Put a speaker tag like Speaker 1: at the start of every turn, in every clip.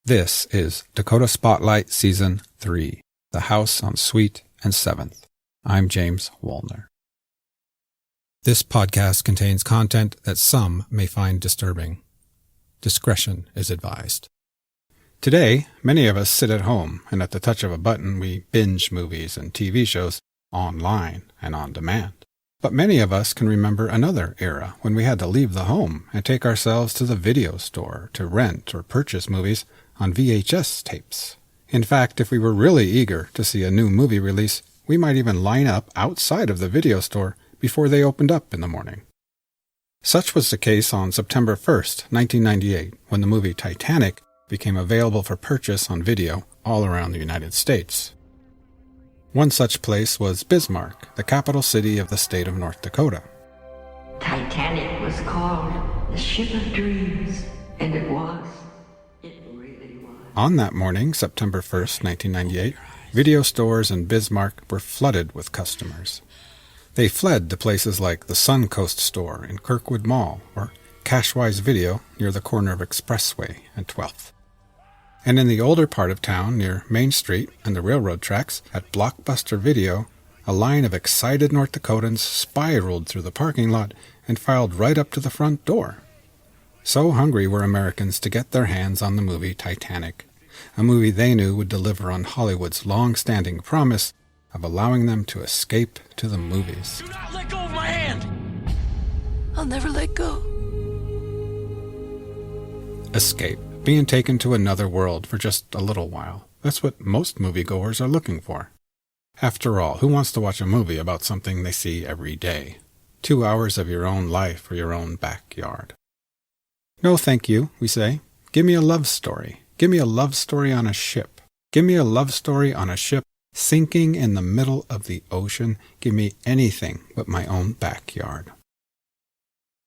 Speaker 1: This is Dakota Spotlight Season 3, The House on Sweet and 7th. I'm James Wallner. This podcast contains content that some may find disturbing. Discretion is advised. Today, many of us sit at home, and at the touch of a button we binge movies and TV shows online and on demand. But many of us can remember another era when we had to leave the home and take ourselves to the video store to rent or purchase movies on VHS tapes. In fact, if we were really eager to see a new movie release, we might even line up outside of the video store before they opened up in the morning. Such was the case on September 1st, 1998, when the movie Titanic became available for purchase on video all around the United States. One such place was Bismarck, the capital city of the state of North Dakota.
Speaker 2: Titanic was called the Ship of Dreams, and it was. It really was.
Speaker 1: On that morning, September 1st, 1998, video stores in Bismarck were flooded with customers. They fled to places like the Suncoast store in Kirkwood Mall or Cashwise Video near the corner of Expressway and 12th. And in the older part of town near Main Street and the railroad tracks at Blockbuster Video, a line of excited North Dakotans spiraled through the parking lot and filed right up to the front door. So hungry were Americans to get their hands on the movie Titanic, a movie they knew would deliver on Hollywood's long-standing promise of allowing them to escape to the movies.
Speaker 3: Do not let go of my hand!
Speaker 4: I'll never let go.
Speaker 1: Escape, being taken to another world for just a little while. That's what most moviegoers are looking for. After all, who wants to watch a movie about something they see every day? 2 hours of your own life or your own backyard. No, thank you, we say. Give me a love story. Give me a love story on a ship. Give me a love story on a ship sinking in the middle of the ocean. Give me anything but my own backyard.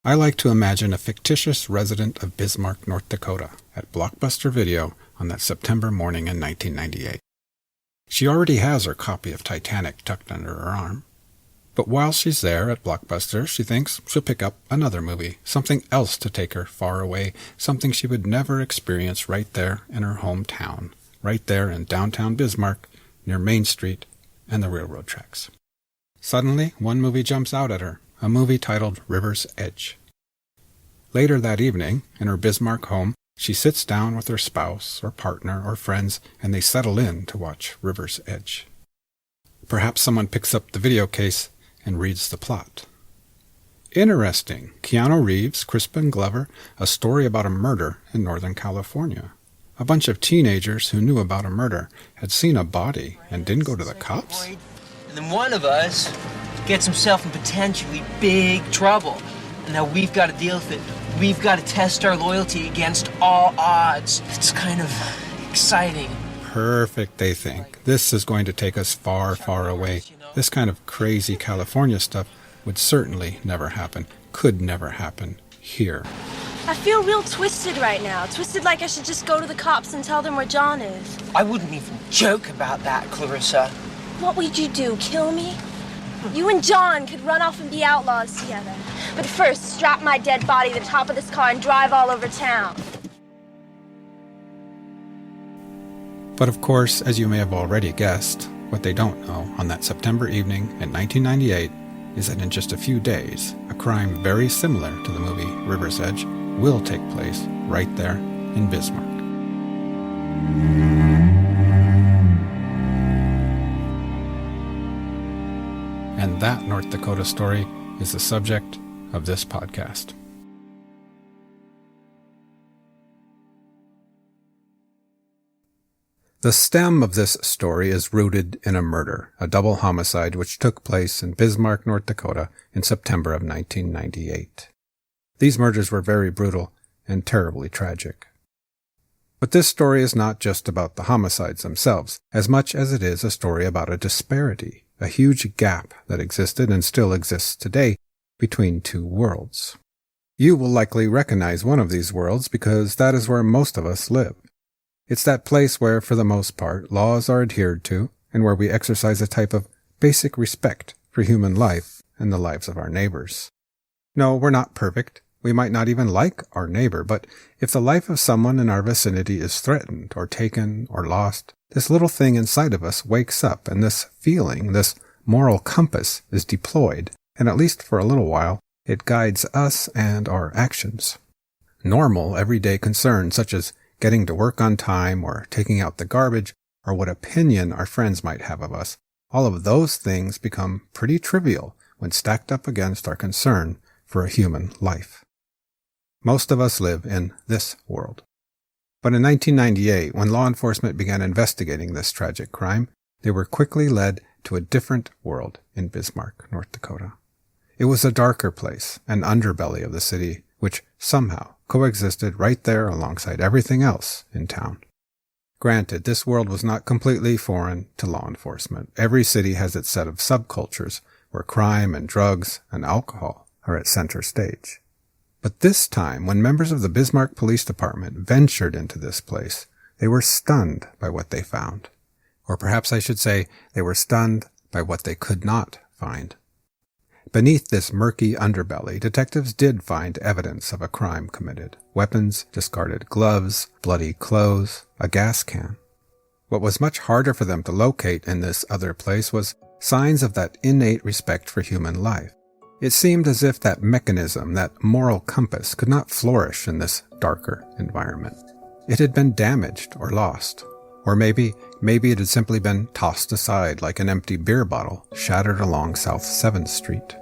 Speaker 1: I like to imagine a fictitious resident of Bismarck, North Dakota, at Blockbuster Video on that September morning in 1998. She already has her copy of Titanic tucked under her arm. But while she's there at Blockbuster, she thinks she'll pick up another movie, something else to take her far away, something she would never experience right there in her hometown, right there in downtown Bismarck, near Main Street and the railroad tracks. Suddenly, one movie jumps out at her, a movie titled River's Edge. Later that evening, in her Bismarck home, she sits down with her spouse or partner or friends, and they settle in to watch River's Edge. Perhaps someone picks up the video case and reads the plot. Interesting. Keanu Reeves, Crispin Glover, a story about a murder in Northern California. A bunch of teenagers who knew about a murder had seen a body and didn't go to the cops.
Speaker 3: And then one of us gets himself in potentially big trouble. And now we've got to deal with it. We've got to test our loyalty against all odds. It's kind of exciting.
Speaker 1: Perfect, they think. This is going to take us far, far away. This kind of crazy California stuff would certainly never happen, could never happen here.
Speaker 5: I feel real twisted right now. Twisted like I should just go to the cops and tell them where John is.
Speaker 3: I wouldn't even joke about that, Clarissa.
Speaker 5: What would you do, kill me? You and John could run off and be outlaws together. But first, strap my dead body to the top of this car and drive all over town.
Speaker 1: But of course, as you may have already guessed, what they don't know on that September evening in 1998 is that in just a few days, a crime very similar to the movie River's Edge will take place right there in Bismarck. And that North Dakota story is the subject of this podcast. The stem of this story is rooted in a murder, a double homicide which took place in Bismarck, North Dakota in September of 1998. These murders were very brutal and terribly tragic. But this story is not just about the homicides themselves, as much as it is a story about a disparity, a huge gap that existed and still exists today between two worlds. You will likely recognize one of these worlds because that is where most of us live. It's that place where, for the most part, laws are adhered to and where we exercise a type of basic respect for human life and the lives of our neighbors. No, we're not perfect. We might not even like our neighbor, but if the life of someone in our vicinity is threatened or taken or lost, this little thing inside of us wakes up, and this feeling, this moral compass, is deployed, and at least for a little while, it guides us and our actions. Normal, everyday concerns such as getting to work on time or taking out the garbage or what opinion our friends might have of us, all of those things become pretty trivial when stacked up against our concern for a human life. Most of us live in this world. But in 1998, when law enforcement began investigating this tragic crime, they were quickly led to a different world in Bismarck, North Dakota. It was a darker place, an underbelly of the city, which somehow coexisted right there alongside everything else in town. Granted, this world was not completely foreign to law enforcement. Every city has its set of subcultures where crime and drugs and alcohol are at center stage. But this time, when members of the Bismarck Police Department ventured into this place, they were stunned by what they found. Or perhaps I should say, they were stunned by what they could not find. Beneath this murky underbelly, detectives did find evidence of a crime committed. Weapons, discarded gloves, bloody clothes, a gas can. What was much harder for them to locate in this other place was signs of that innate respect for human life. It seemed as if that mechanism, that moral compass, could not flourish in this darker environment. It had been damaged or lost. Or maybe it had simply been tossed aside like an empty beer bottle shattered along South 7th Street.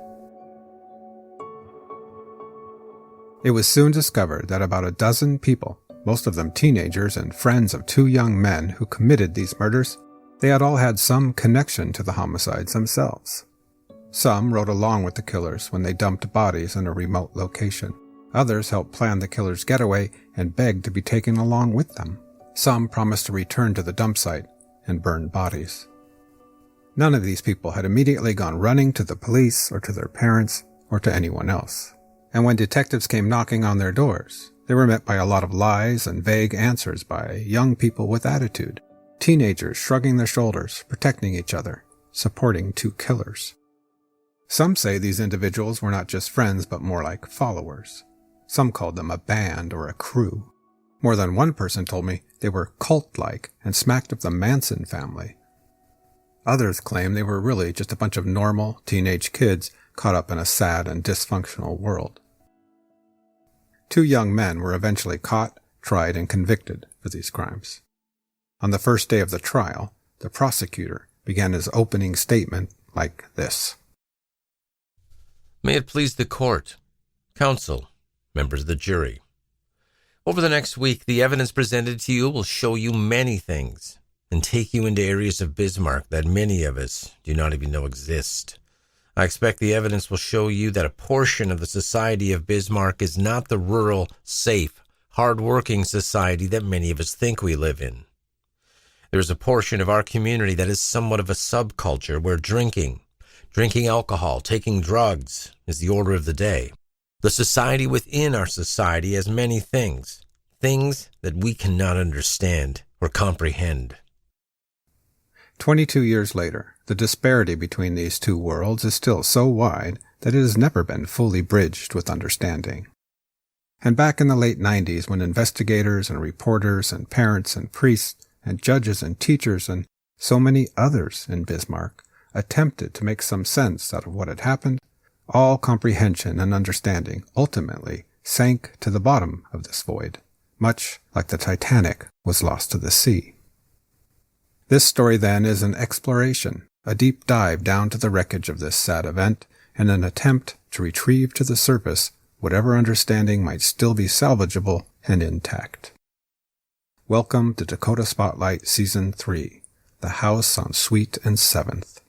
Speaker 1: It was soon discovered that about a dozen people, most of them teenagers and friends of two young men who committed these murders, they had all had some connection to the homicides themselves. Some rode along with the killers when they dumped bodies in a remote location. Others helped plan the killer's getaway and begged to be taken along with them. Some promised to return to the dump site and burn bodies. None of these people had immediately gone running to the police or to their parents or to anyone else. And when detectives came knocking on their doors, they were met by a lot of lies and vague answers by young people with attitude, teenagers shrugging their shoulders, protecting each other, supporting two killers. Some say these individuals were not just friends but more like followers. Some called them a band or a crew. More than one person told me they were cult-like and smacked of the Manson family. Others claim they were really just a bunch of normal teenage kids caught up in a sad and dysfunctional world. Two young men were eventually caught, tried, and convicted for these crimes. On the first day of the trial, the prosecutor began his opening statement like this.
Speaker 6: May it please the court, counsel, members of the jury. Over the next week, the evidence presented to you will show you many things and take you into areas of Bismarck that many of us do not even know exist. I expect the evidence will show you that a portion of the society of Bismarck is not the rural, safe, hard-working society that many of us think we live in. There is a portion of our community that is somewhat of a subculture where drinking alcohol, taking drugs is the order of the day. The society within our society has many things that we cannot understand or comprehend.
Speaker 1: 22 years later, the disparity between these two worlds is still so wide that it has never been fully bridged with understanding. And back in the late 90s, when investigators and reporters and parents and priests and judges and teachers and so many others in Bismarck attempted to make some sense out of what had happened, all comprehension and understanding ultimately sank to the bottom of this void, much like the Titanic was lost to the sea. This story, then, is an exploration, a deep dive down to the wreckage of this sad event, and an attempt to retrieve to the surface whatever understanding might still be salvageable and intact. Welcome to Dakota Spotlight Season 3, The House on Sweet and 7th.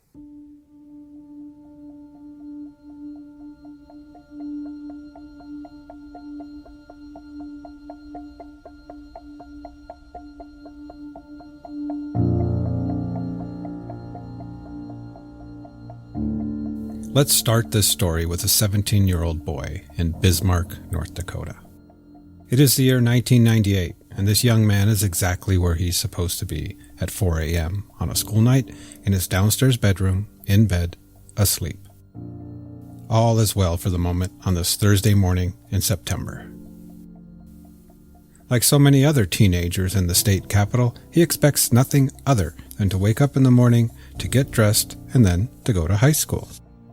Speaker 1: Let's start this story with a 17-year-old boy in Bismarck, North Dakota. It is the year 1998, and this young man is exactly where he's supposed to be at 4 a.m. on a school night in his downstairs bedroom, in bed, asleep. all is well for the moment on this Thursday morning in September. Like so many other teenagers in the state capital, he expects nothing other than to wake up in the morning, to get dressed, and then to go to high school.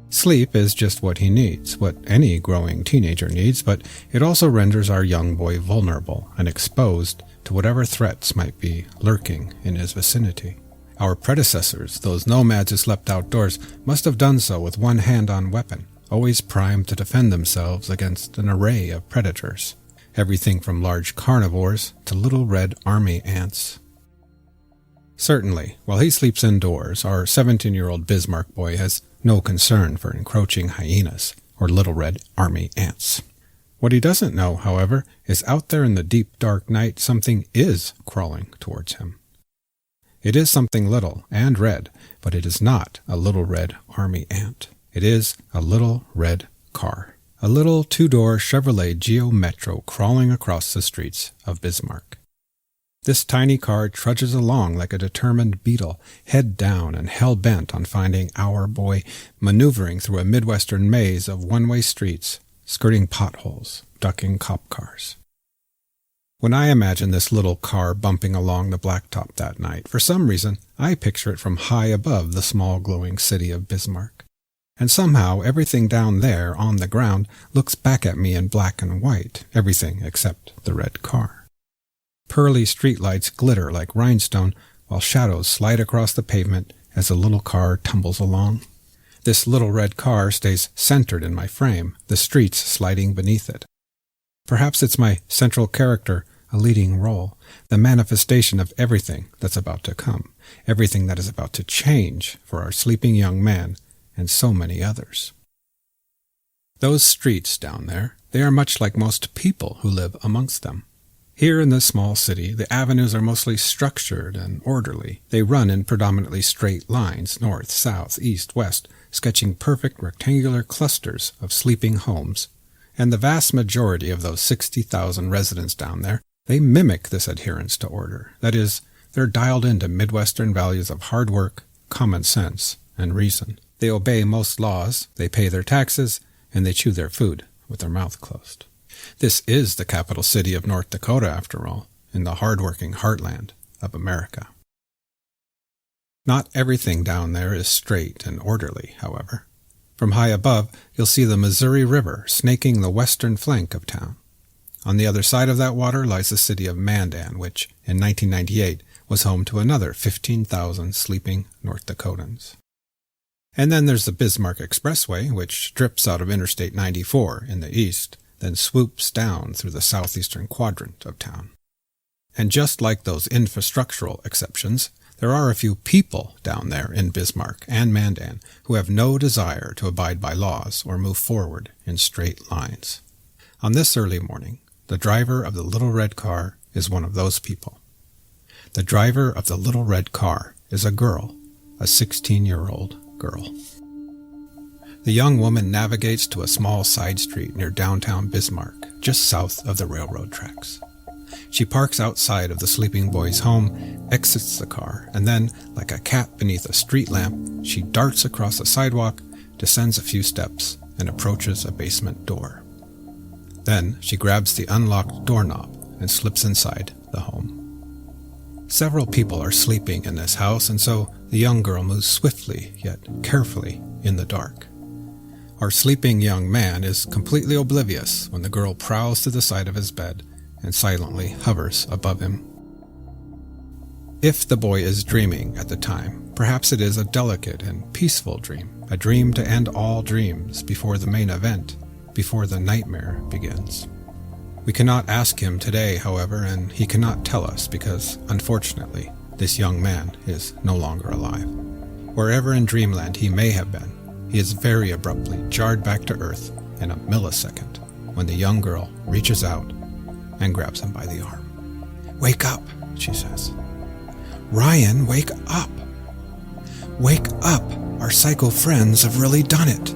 Speaker 1: Sleep is just what he needs, what any growing teenager needs, but it also renders our young boy vulnerable and exposed to whatever threats might be lurking in his vicinity. Our predecessors, those nomads who slept outdoors, must have done so with one hand-on weapon, always primed to defend themselves against an array of predators. Everything from large carnivores to little red army ants. Certainly, while he sleeps indoors, our 17-year-old Bismarck boy has no concern for encroaching hyenas or little red army ants. What he doesn't know, however, is out there in the deep dark night something is crawling towards him. It is something little and red, but it is not a little red army ant. It is a little red car. A little two-door Chevrolet Geo Metro crawling across the streets of Bismarck. This tiny car trudges along like a determined beetle, head down and hell-bent on finding our boy maneuvering through a Midwestern maze of one-way streets, skirting potholes, ducking cop cars. When I imagine this little car bumping along the blacktop that night, for some reason I picture it from high above the small glowing city of Bismarck. And somehow everything down there on the ground looks back at me in black and white, everything except the red car. Pearly streetlights glitter like rhinestone, while shadows slide across the pavement as the little car tumbles along. This little red car stays centered in my frame, the streets sliding beneath it. Perhaps it's my central character, a leading role, the manifestation of everything that's about to come, everything that is about to change for our sleeping young man, and so many others. Those streets down there, they are much like most people who live amongst them. Here in this small city, the avenues are mostly structured and orderly. They run in predominantly straight lines, north, south, east, west, sketching perfect rectangular clusters of sleeping homes. And the vast majority of those 60,000 residents down there, they mimic this adherence to order. That is, they're dialed into Midwestern values of hard work, common sense, and reason. They obey most laws, they pay their taxes, and they chew their food with their mouth closed. This is the capital city of North Dakota, after all, in the hard-working heartland of America. Not everything down there is straight and orderly, however. From high above, you'll see the Missouri River snaking the western flank of town. On the other side of that water lies the city of Mandan, which, in 1998, was home to another 15,000 sleeping North Dakotans. And then there's the Bismarck Expressway, which drips out of Interstate 94 in the east, then swoops down through the southeastern quadrant of town. And just like those infrastructural exceptions, there are a few people down there in Bismarck and Mandan who have no desire to abide by laws or move forward in straight lines. On this early morning, the driver of the little red car is one of those people. The driver of the little red car is a girl, a 16-year-old girl. The young woman navigates to a small side street near downtown Bismarck, just south of the railroad tracks. She parks outside of the sleeping boy's home, exits the car, and then, like a cat beneath a street lamp, she darts across the sidewalk, descends a few steps, and approaches a basement door. Then she grabs the unlocked doorknob and slips inside the home. Several people are sleeping in this house, and so the young girl moves swiftly, yet carefully, in the dark. Our sleeping young man is completely oblivious when the girl prowls to the side of his bed and silently hovers above him. If the boy is dreaming at the time, perhaps it is a delicate and peaceful dream, a dream to end all dreams before the main event, before the nightmare begins. We cannot ask him today, however, and he cannot tell us because, unfortunately, this young man is no longer alive. Wherever in dreamland he may have been, he is very abruptly jarred back to earth in a millisecond when the young girl reaches out and grabs him by the arm. "Wake up," she says. "Ryan, wake up. Wake up. Our psycho friends have really done it."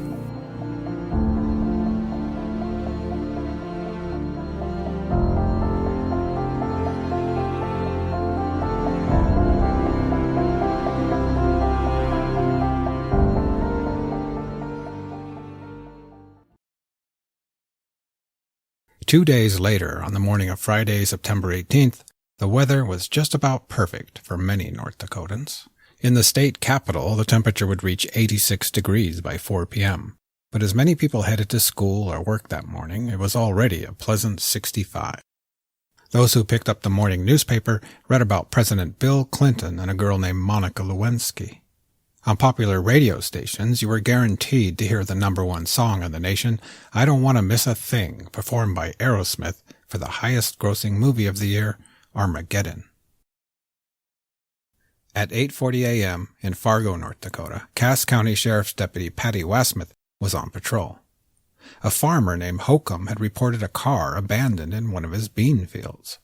Speaker 1: 2 days later, on the morning of Friday, September 18th, the weather was just about perfect for many North Dakotans. In the state capital, the temperature would reach 86 degrees by 4 p.m., but as many people headed to school or work that morning, it was already a pleasant 65. Those who picked up the morning newspaper read about President Bill Clinton and a girl named Monica Lewinsky. On popular radio stations, you were guaranteed to hear the #1 song in the nation, I Don't Want to Miss a Thing, performed by Aerosmith for the highest-grossing movie of the year, Armageddon. At 8:40 a.m. in Fargo, North Dakota, Cass County Sheriff's Deputy Patty Wasmith was on patrol. A farmer named Holcomb had reported a car abandoned in one of his bean fields.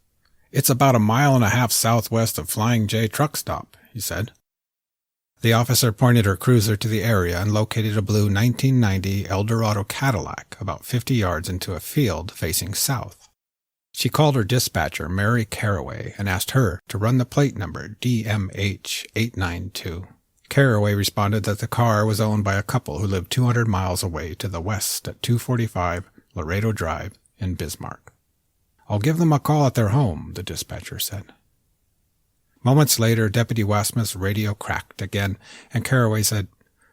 Speaker 1: "It's about 1.5 miles southwest of Flying J truck stop," he said. The officer pointed her cruiser to the area and located a blue 1990 Eldorado Cadillac about 50 yards into a field facing south. She called her dispatcher, Mary Caraway, and asked her to run the plate number DMH892. Caraway responded that the car was owned by a couple who lived 200 miles away to the west at 245 Laredo Drive in Bismarck. "I'll give them a call at their home," the dispatcher said. Moments later, Deputy Wasmith's radio cracked again, and Caraway said,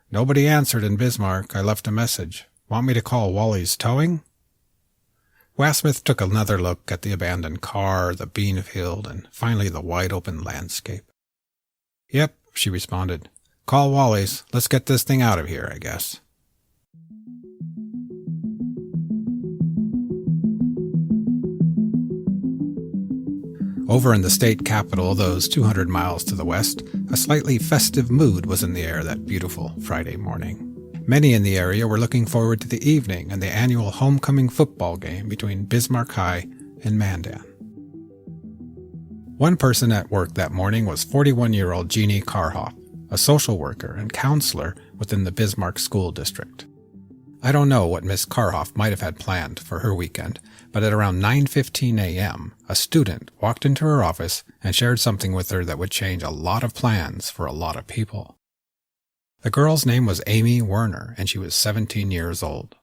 Speaker 1: "Nobody answered in Bismarck. I left a message. Want me to call Wally's Towing?" Wasmith took another look at the abandoned car, the bean field, and finally the wide-open landscape. "Yep," she responded. "Call Wally's. Let's get this thing out of here, I guess." Over in the state capital, those 200 miles to the west, a slightly festive mood was in the air that beautiful Friday morning. Many in the area were looking forward to the evening and the annual homecoming football game between Bismarck High and Mandan. One person at work that morning was 41-year-old Jeannie Karhoff, a social worker and counselor within the Bismarck School District. I don't know what Miss Karhoff might have had planned for her weekend, but at around 9:15 a.m., a student walked into her office and shared something with her that would change a lot of plans for a lot of people. The girl's name was Aimee Werner, and she was 17 years old.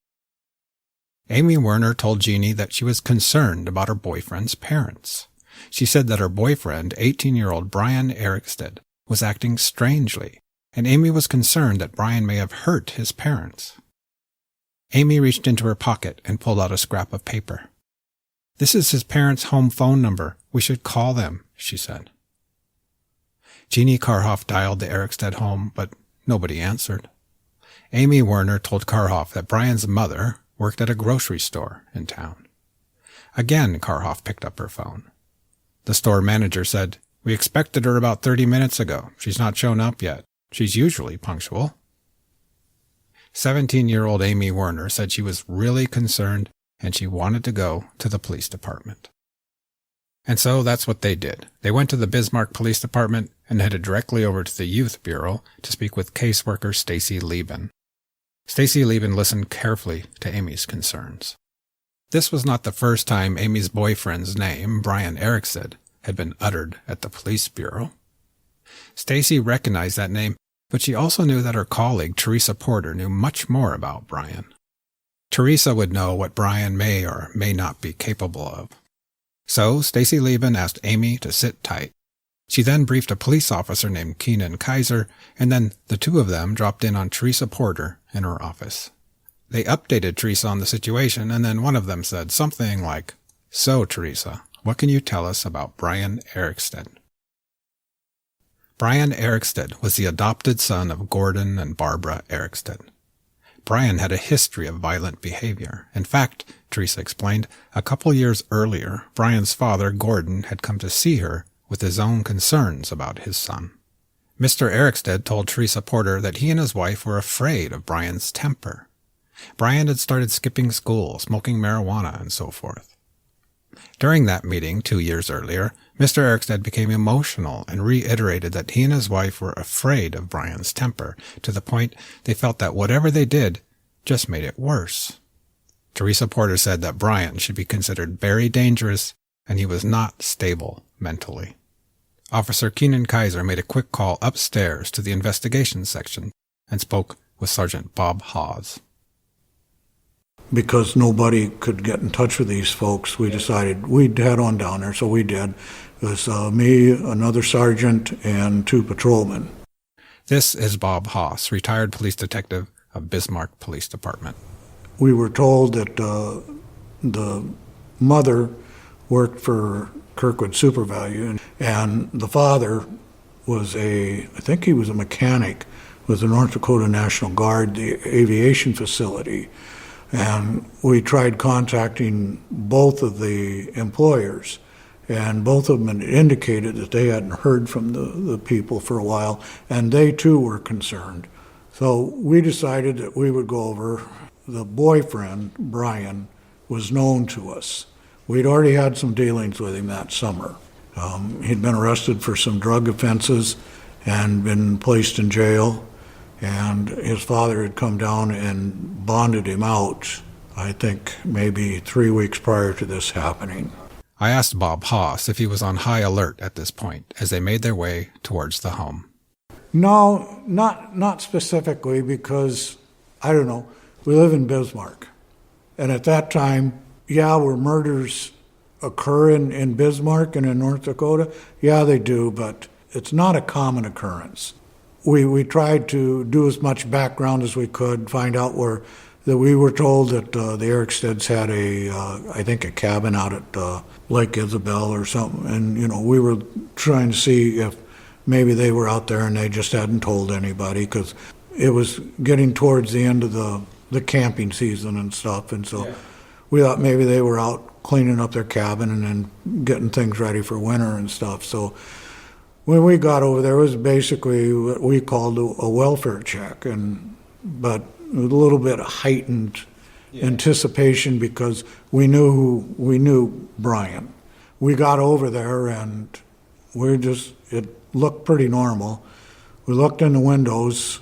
Speaker 1: Aimee Werner told Jeannie that she was concerned about her boyfriend's parents. She said that her boyfriend, 18-year-old Brian Erickstad, was acting strangely, and Aimee was concerned that Brian may have hurt his parents. Aimee reached into her pocket and pulled out a scrap of paper. "This is his parents' home phone number. We should call them," she said. Jeannie Karhoff dialed the Erickstad home, but nobody answered. Aimee Werner told Karhoff that Brian's mother worked at a grocery store in town. Again, Karhoff picked up her phone. The store manager said, "We expected her about 30 minutes ago. She's not shown up yet. She's usually punctual." 17-year-old Aimee Werner said she was really concerned and she wanted to go to the police department. And so that's what they did. They went to the Bismarck Police Department and headed directly over to the Youth Bureau to speak with caseworker Stacy Lieben. Stacy Lieben listened carefully to Aimee's concerns. This was not the first time Aimee's boyfriend's name, Brian Erickstad, had been uttered at the police bureau. Stacy recognized that name, but she also knew that her colleague, Teresa Porter, knew much more about Brian. Teresa would know what Brian may or may not be capable of. So Stacy Lieben asked Aimee to sit tight. She then briefed a police officer named Keenan Kaiser, and then the two of them dropped in on Teresa Porter in her office. They updated Teresa on the situation, and then one of them said something like, "So, Teresa, what can you tell us about Brian Erickstad?" Brian Erickstad was the adopted son of Gordon and Barbara Erickstad. Brian had a history of violent behavior. In fact, Teresa explained, a couple years earlier, Brian's father, Gordon, had come to see her with his own concerns about his son. Mr. Erickstad told Teresa Porter that he and his wife were afraid of Brian's temper. Brian had started skipping school, smoking marijuana, and so forth. During that meeting 2 years earlier, Mr. Erickstad became emotional and reiterated that he and his wife were afraid of Brian's temper, to the point they felt that whatever they did just made it worse. Teresa Porter said that Brian should be considered very dangerous and he was not stable mentally. Officer Keenan Kaiser made a quick call upstairs to the investigation section and spoke with Sergeant Bob Hawes.
Speaker 7: because nobody could get in touch with these folks, we decided we'd head on down there, so we did. It was me, another sergeant, and 2 patrolmen.
Speaker 1: This is Bob Haas, retired police detective of Bismarck Police Department.
Speaker 7: We were told that the mother worked for Kirkwood SuperValue, and the father was I think he was a mechanic with the North Dakota National Guard, the aviation facility. And we tried contacting both of the employers, and both of them had indicated that they hadn't heard from the people for a while, and they too were concerned. So we decided that we would go over. The boyfriend, Brian, was known to us. We'd already had some dealings with him that summer. He'd been arrested for some drug offenses and been placed in jail, and his father had come down and bonded him out, I think maybe 3 weeks prior to this happening.
Speaker 1: I asked Bob Haas if he was on high alert at this point as they made their way towards the home.
Speaker 7: No, not specifically, because, I don't know, we live in Bismarck. And at that time, yeah, where murders occur in Bismarck and in North Dakota, yeah, they do, but it's not a common occurrence. We tried to do as much background as we could, find out that we were told that the Erickstads had I think a cabin out at Lake Isabel or something, and we were trying to see if maybe they were out there and they just hadn't told anybody, because it was getting towards the end of the camping season and stuff, and so we thought maybe they were out cleaning up their cabin and then getting things ready for winter and stuff. So when we got over there, it was basically what we called a welfare check, but a little bit of heightened anticipation, because we knew Brian. We got over there and it looked pretty normal. We looked in the windows.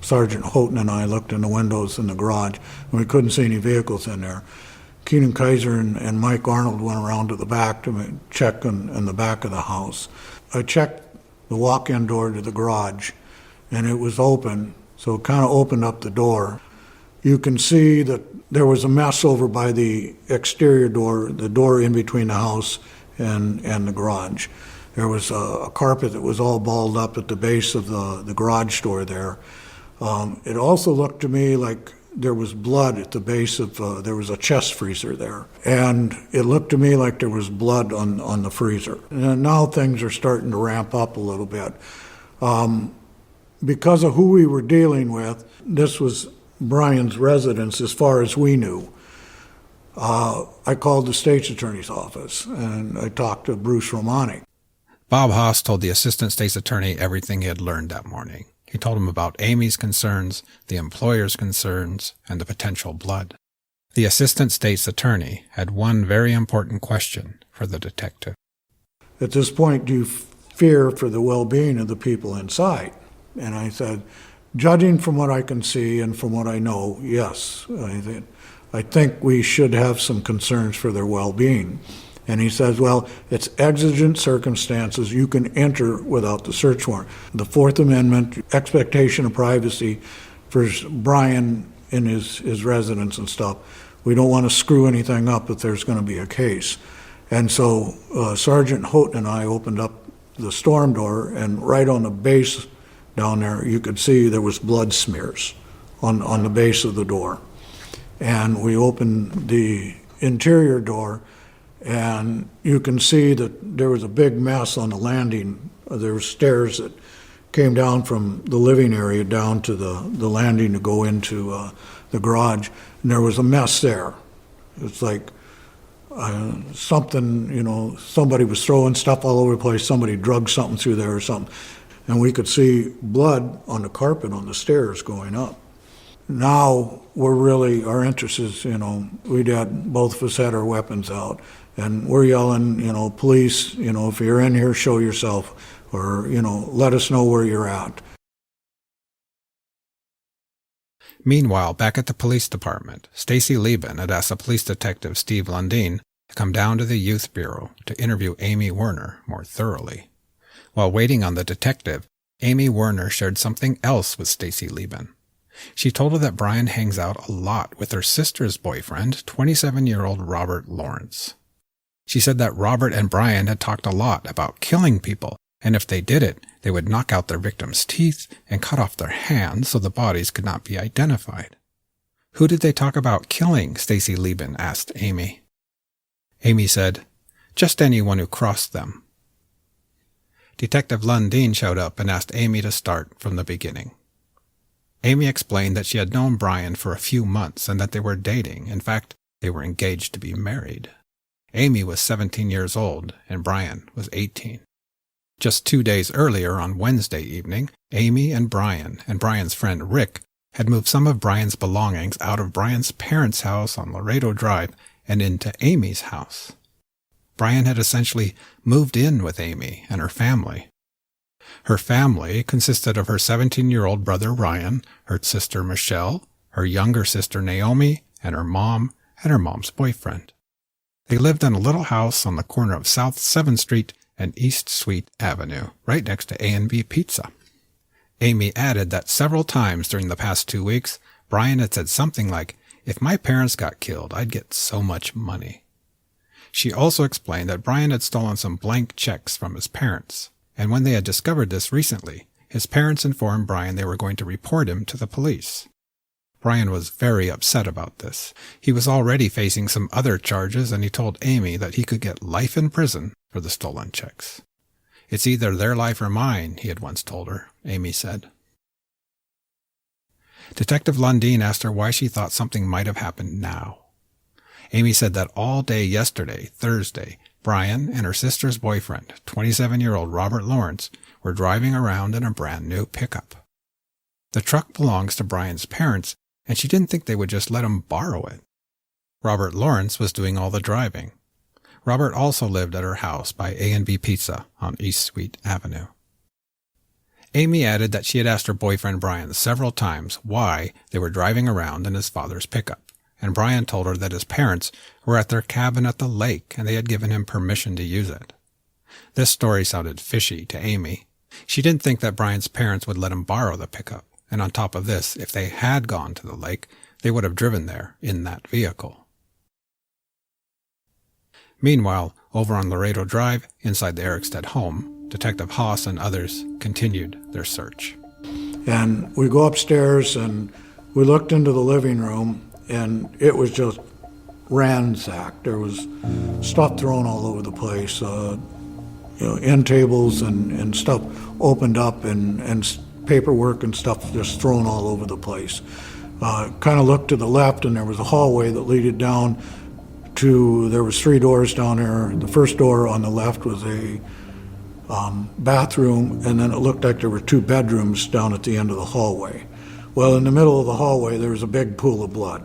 Speaker 7: Sergeant Houghton and I looked in the windows in the garage, and we couldn't see any vehicles in there. Keenan Kaiser and Mike Arnold went around to the back to check in the back of the house. I checked the walk-in door to the garage, and it was open, so it kind of opened up the door. You can see that there was a mess over by the exterior door, the door in between the house and the garage. There was a carpet that was all balled up at the base of the garage door there. It also looked to me like there was blood at the base of, there was a chest freezer there. And it looked to me like there was blood on the freezer. And now things are starting to ramp up a little bit. Because of who we were dealing with, this was Brian's residence as far as we knew. I called the state's attorney's office and I talked to Bruce Romani.
Speaker 1: Bob Haas told the assistant state's attorney everything he had learned that morning. He told him about Aimee's concerns, the employer's concerns, and the potential blood. The assistant state's attorney had one very important question for the detective.
Speaker 7: At this point, do you fear for the well-being of the people inside? And I said, judging from what I can see and from what I know, yes. I think we should have some concerns for their well-being. And he says, well, it's exigent circumstances. You can enter without the search warrant. The Fourth Amendment, expectation of privacy for Brian in his residence and stuff. We don't want to screw anything up if there's going to be a case. And so Sergeant Houghton and I opened up the storm door, and right on the base down there, you could see there was blood smears on the base of the door. And we opened the interior door, and you can see that there was a big mess on the landing. There were stairs that came down from the living area down to the landing to go into the garage, and there was a mess there. It's like something, somebody was throwing stuff all over the place, somebody drugged something through there or something, and we could see blood on the carpet on the stairs going up. Now our interest is, both of us had our weapons out, and we're yelling, police, if you're in here, show yourself, or, let us know where you're at.
Speaker 1: Meanwhile, back at the police department, Stacy Lieben had asked the police detective Steve Lundin to come down to the Youth Bureau to interview Aimee Werner more thoroughly. While waiting on the detective, Aimee Werner shared something else with Stacy Lieben. She told her that Brian hangs out a lot with her sister's boyfriend, 27-year-old Robert Lawrence. She said that Robert and Brian had talked a lot about killing people, and if they did it, they would knock out their victims' teeth and cut off their hands so the bodies could not be identified. Who did they talk about killing? Stacy Lieben asked Aimee. Aimee said, just anyone who crossed them. Detective Lundeen showed up and asked Aimee to start from the beginning. Aimee explained that she had known Brian for a few months and that they were dating. In fact, they were engaged to be married. Aimee was 17 years old and Brian was 18. Just 2 days earlier, on Wednesday evening, Aimee and Brian's friend Rick had moved some of Brian's belongings out of Brian's parents' house on Laredo Drive and into Aimee's house. Brian had essentially moved in with Aimee and her family. Her family consisted of her 17-year-old brother Ryan, her sister Michelle, her younger sister Naomi, and her mom and her mom's boyfriend. They lived in a little house on the corner of South 7th Street and East Sweet Avenue, right next to A&B Pizza. Aimee added that several times during the past 2 weeks, Brian had said something like, "If my parents got killed, I'd get so much money." She also explained that Brian had stolen some blank checks from his parents, and when they had discovered this recently, his parents informed Brian they were going to report him to the police. Brian was very upset about this. He was already facing some other charges, and he told Aimee that he could get life in prison for the stolen checks. "It's either their life or mine," he had once told her, Aimee said. Detective Lundeen asked her why she thought something might have happened now. Aimee said that all day yesterday, Thursday, Brian and her sister's boyfriend, 27-year-old Robert Lawrence, were driving around in a brand new pickup. The truck belongs to Brian's parents, and she didn't think they would just let him borrow it. Robert Lawrence was doing all the driving. Robert also lived at her house by A&B Pizza on East Sweet Avenue. Aimee added that she had asked her boyfriend Brian several times why they were driving around in his father's pickup, and Brian told her that his parents were at their cabin at the lake and they had given him permission to use it. This story sounded fishy to Aimee. She didn't think that Brian's parents would let him borrow the pickup, and on top of this, if they had gone to the lake, they would have driven there in that vehicle. Meanwhile, over on Laredo Drive, inside the Erickstad home, Detective Haas and others continued their search.
Speaker 7: And we go upstairs and we looked into the living room, and it was just ransacked. There was stuff thrown all over the place, end tables and stuff opened up, and paperwork and stuff just thrown all over the place. Kind of looked to the left, and there was a hallway that led down there was 3 doors down there. The first door on the left was a bathroom, and then it looked like there were 2 bedrooms down at the end of the hallway. Well, in the middle of the hallway, there was a big pool of blood.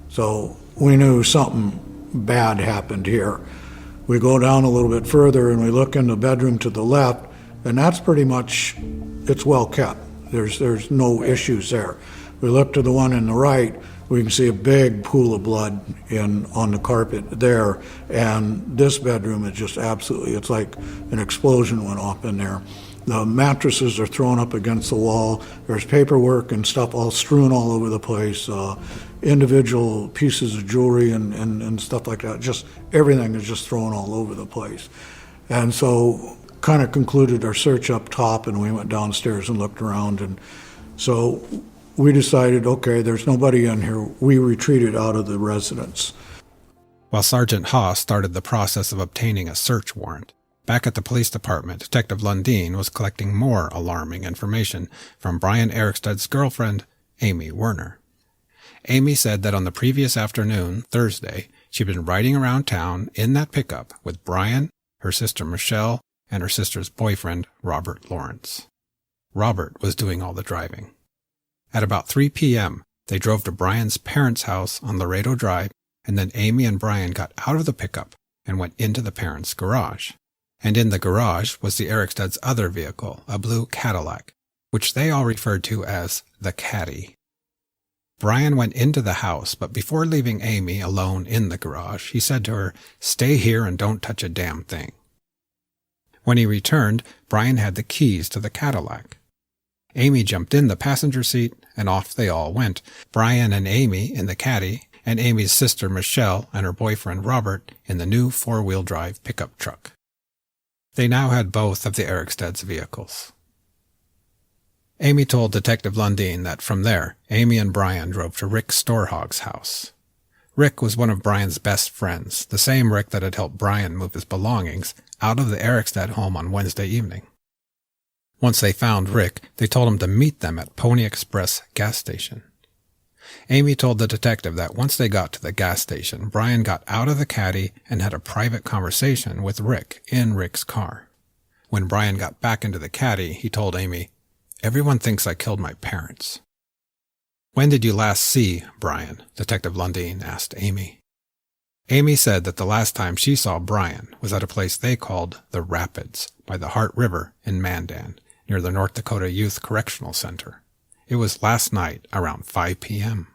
Speaker 7: So we knew something bad happened here. We go down a little bit further, and we look in the bedroom to the left, and that's pretty much, it's well kept. There's no issues there. We look to the one in the right, we can see a big pool of blood on the carpet there, and this bedroom is just absolutely, it's like an explosion went off in there. The mattresses are thrown up against the wall. There's paperwork and stuff all strewn all over the place, individual pieces of jewelry and stuff like that. Just everything is just thrown all over the place. And so kind of concluded our search up top, and we went downstairs and looked around, and so we decided, okay, there's nobody in here. We retreated out of the residence.
Speaker 1: While Sergeant Haas started the process of obtaining a search warrant, back at the police department, Detective Lundeen was collecting more alarming information from Brian Erickstad's girlfriend, Aimee Werner. Aimee said that on the previous afternoon, Thursday, she'd been riding around town in that pickup with Brian, her sister Michelle, and her sister's boyfriend, Robert Lawrence. Robert was doing all the driving. At about 3 p.m., they drove to Brian's parents' house on Laredo Drive, and then Aimee and Brian got out of the pickup and went into the parents' garage. And in the garage was the Erickstad's other vehicle, a blue Cadillac, which they all referred to as the Caddy. Brian went into the house, but before leaving Aimee alone in the garage, he said to her, "Stay here and don't touch a damn thing." When he returned, Brian had the keys to the Cadillac. Aimee jumped in the passenger seat, and off they all went, Brian and Aimee in the caddy, and Aimee's sister Michelle and her boyfriend Robert in the new four-wheel drive pickup truck. They now had both of the Erickstad's vehicles. Aimee told Detective Lundeen that from there, Aimee and Brian drove to Rick Storhog's house. Rick was one of Brian's best friends, the same Rick that had helped Brian move his belongings out of the Erickstad home on Wednesday evening. Once they found Rick, they told him to meet them at Pony Express gas station. Aimee told the detective that once they got to the gas station, Brian got out of the caddy and had a private conversation with Rick in Rick's car. When Brian got back into the caddy, he told Aimee, "Everyone thinks I killed my parents." "When did you last see Brian?" Detective Lundeen asked Aimee. Aimee said that the last time she saw Brian was at a place they called the Rapids by the Heart River in Mandan, near the North Dakota Youth Correctional Center. It was last night around 5 p.m.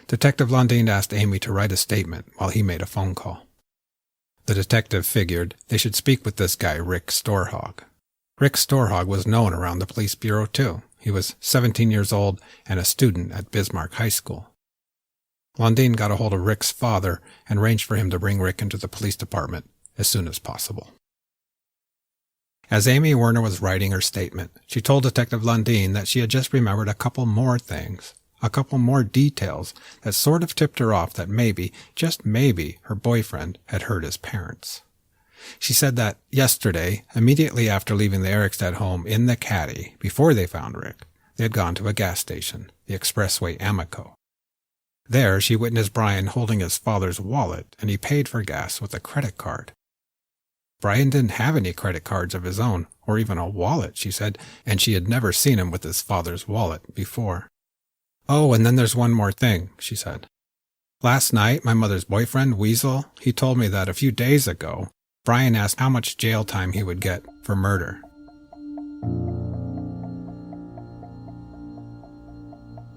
Speaker 1: Detective Lundeen asked Aimee to write a statement while he made a phone call. The detective figured they should speak with this guy Rick Storhog. Rick Storhog was known around the police bureau too. He was 17 years old and a student at Bismarck High School. Lundeen got a hold of Rick's father and arranged for him to bring Rick into the police department as soon as possible. As Aimee Werner was writing her statement, she told Detective Lundeen that she had just remembered a couple more things, a couple more details that sort of tipped her off that maybe, just maybe, her boyfriend had hurt his parents. She said that yesterday, immediately after leaving the Erickstad home in the caddy, before they found Rick, they had gone to a gas station, the Expressway Amico. There she witnessed Brian holding his father's wallet, and he paid for gas with a credit card. Brian didn't have any credit cards of his own, or even a wallet, she said, and she had never seen him with his father's wallet before. "Oh, and then there's one more thing," she said. "Last night, my mother's boyfriend, Weasel, he told me that a few days ago, Brian asked how much jail time he would get for murder."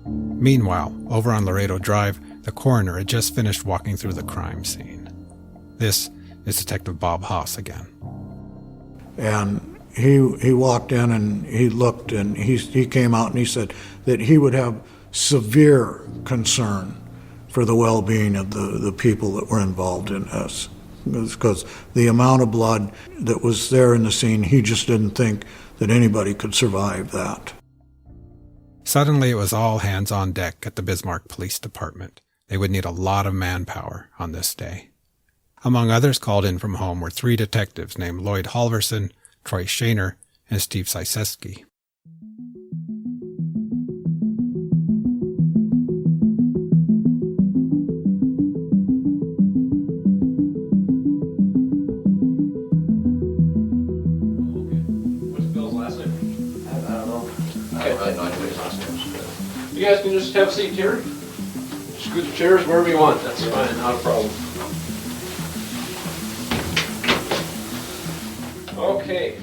Speaker 1: Meanwhile, over on Laredo Drive, the coroner had just finished walking through the crime scene. This is Detective Bob Haas again.
Speaker 7: And he walked in and he looked and he came out and he said that he would have severe concern for the well-being of the people that were involved in this. Because the amount of blood that was there in the scene, he just didn't think that anybody could survive that.
Speaker 1: Suddenly it was all hands on deck at the Bismarck Police Department. They would need a lot of manpower on this day. Among others called in from home were 3 detectives named Lloyd Halverson, Troy Shaner, and Steve Syseski.
Speaker 8: You guys can just have a seat here. Scoot the chairs wherever you want. That's fine, not a problem. Okay.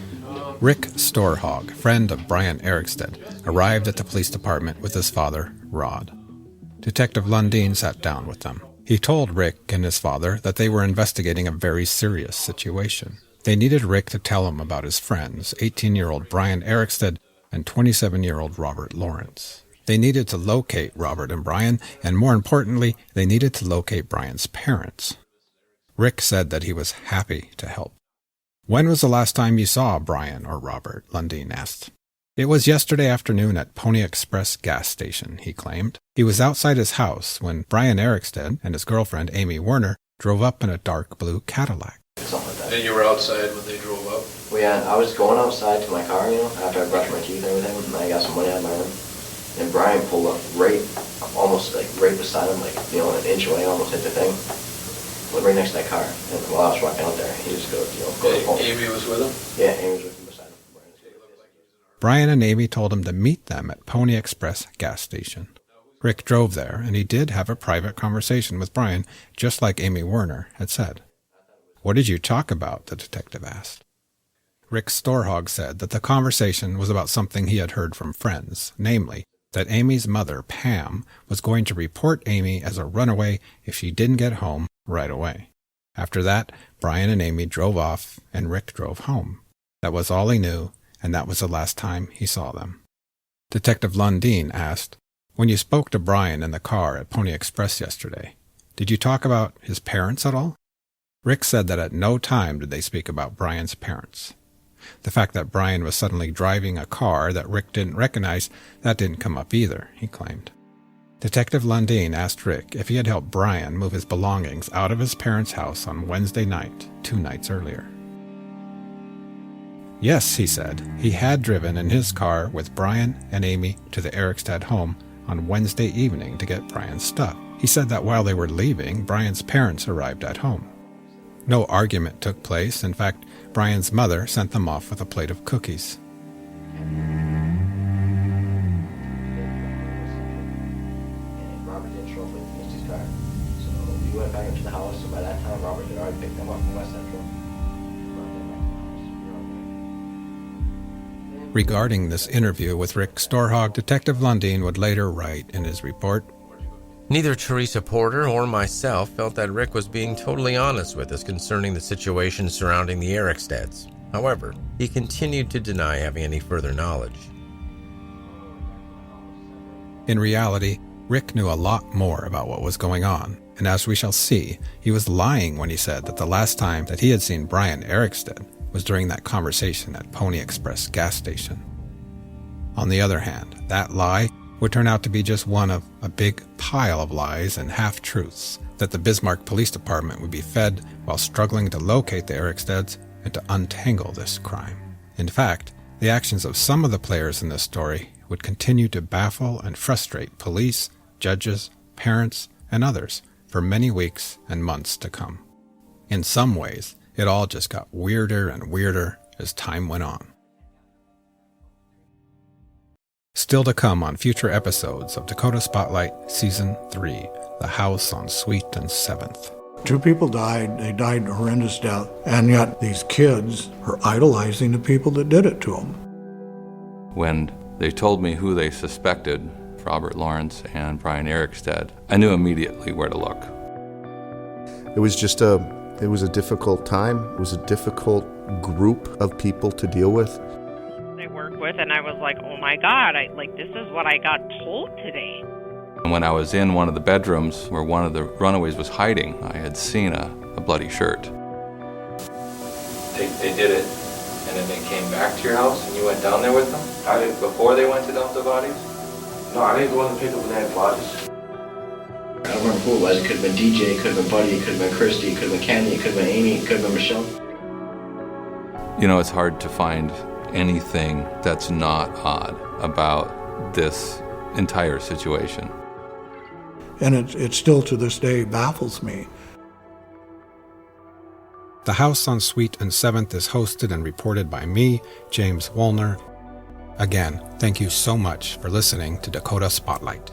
Speaker 1: Rick Storhog, friend of Brian Erickstad, arrived at the police department with his father, Rod. Detective Lundeen sat down with them. He told Rick and his father that they were investigating a very serious situation. They needed Rick to tell him about his friends, 18-year-old Brian Erickstad and 27-year-old Robert Lawrence. They needed to locate Robert and Brian, and more importantly, they needed to locate Brian's parents. Rick said that he was happy to help. "When was the last time you saw Brian or Robert?" Lundeen asked. "It was yesterday afternoon at Pony Express gas station," he claimed. He was outside his house when Brian Erickstad and his girlfriend Aimee Werner drove up in a dark blue Cadillac.
Speaker 9: Something like that.
Speaker 8: And you were outside when they drove up?
Speaker 9: Well, yeah, I was going outside to my car, after I brushed my teeth and everything, and I got some money out of my room. And Brian pulled up almost right beside him, an inch away, almost hit the thing. Right next to that car. And while I was walking out there, he just goes, go to the phone.
Speaker 8: Aimee was with him?
Speaker 9: Yeah, Aimee was with him beside him.
Speaker 1: Brian and Aimee told him to meet them at Pony Express gas station. Rick drove there, and he did have a private conversation with Brian, just like Aimee Werner had said. "What did you talk about?" the detective asked. Rick Storhog said that the conversation was about something he had heard from friends, namely, that Amy's mother, Pam, was going to report Aimee as a runaway if she didn't get home right away. After that, Brian and Aimee drove off, and Rick drove home. That was all he knew, and that was the last time he saw them. Detective Lundeen asked, "When you spoke to Brian in the car at Pony Express yesterday, did you talk about his parents at all?" Rick said that at no time did they speak about Brian's parents. The fact that Brian was suddenly driving a car that Rick didn't recognize, that didn't come up either, he claimed. Detective Lundeen asked Rick if he had helped Brian move his belongings out of his parents' house on Wednesday night, 2 nights earlier. Yes, he said, he had driven in his car with Brian and Aimee to the Erickstad home on Wednesday evening to get Brian's stuff. He said that while they were leaving, Brian's parents arrived at home. No argument took place. In fact, Brian's mother sent them off with a plate of cookies.
Speaker 9: Robert didn't show up with Misty's car. So we went back into the house, and by that time, Robert had already picked them up from West Central.
Speaker 1: Regarding this interview with Rick Storhog, Detective Lundeen would later write in his report,
Speaker 6: Neither Teresa Porter or myself felt that Rick was being totally honest with us concerning the situation surrounding the Erickstads. However, he continued to deny having any further knowledge.
Speaker 1: In reality, Rick knew a lot more about what was going on, and as we shall see, he was lying when he said that the last time that he had seen Brian Erickstad was during that conversation at Pony Express gas station. On the other hand, that lie would turn out to be just one of a big pile of lies and half-truths that the Bismarck Police Department would be fed while struggling to locate the Erickstads and to untangle this crime. In fact, the actions of some of the players in this story would continue to baffle and frustrate police, judges, parents, and others for many weeks and months to come. In some ways, it all just got weirder and weirder as time went on. Still to come on future episodes of Dakota Spotlight Season 3, The House on Sweet and 7th.
Speaker 7: 2 people died. They died a horrendous death. And yet these kids are idolizing the people that did it to them.
Speaker 10: When they told me who they suspected, Robert Lawrence and Brian Erickstad, I knew immediately where to look.
Speaker 11: It was a difficult time. It was a difficult group of people to deal with.
Speaker 12: With, and I was like, oh my God, this is what I got told today.
Speaker 10: And when I was in one of the bedrooms where one of the runaways was hiding, I had seen a bloody shirt. They did it, and then they came back to your house, and you went down there with them? I did. Before they went to dump the bodies?
Speaker 9: No, I didn't go in to pick up the dead bodies. I don't remember who it was. It could have been DJ, it could have been Buddy, it could have been Christy, it could have been Candy, it could have been Aimee, it could have been Michelle.
Speaker 10: You know, it's hard to find anything that's not odd about this entire situation.
Speaker 7: And it still to this day baffles me.
Speaker 1: The House on Sweet and 7th is hosted and reported by me, James Woolner. Again, thank you so much for listening to Dakota Spotlight.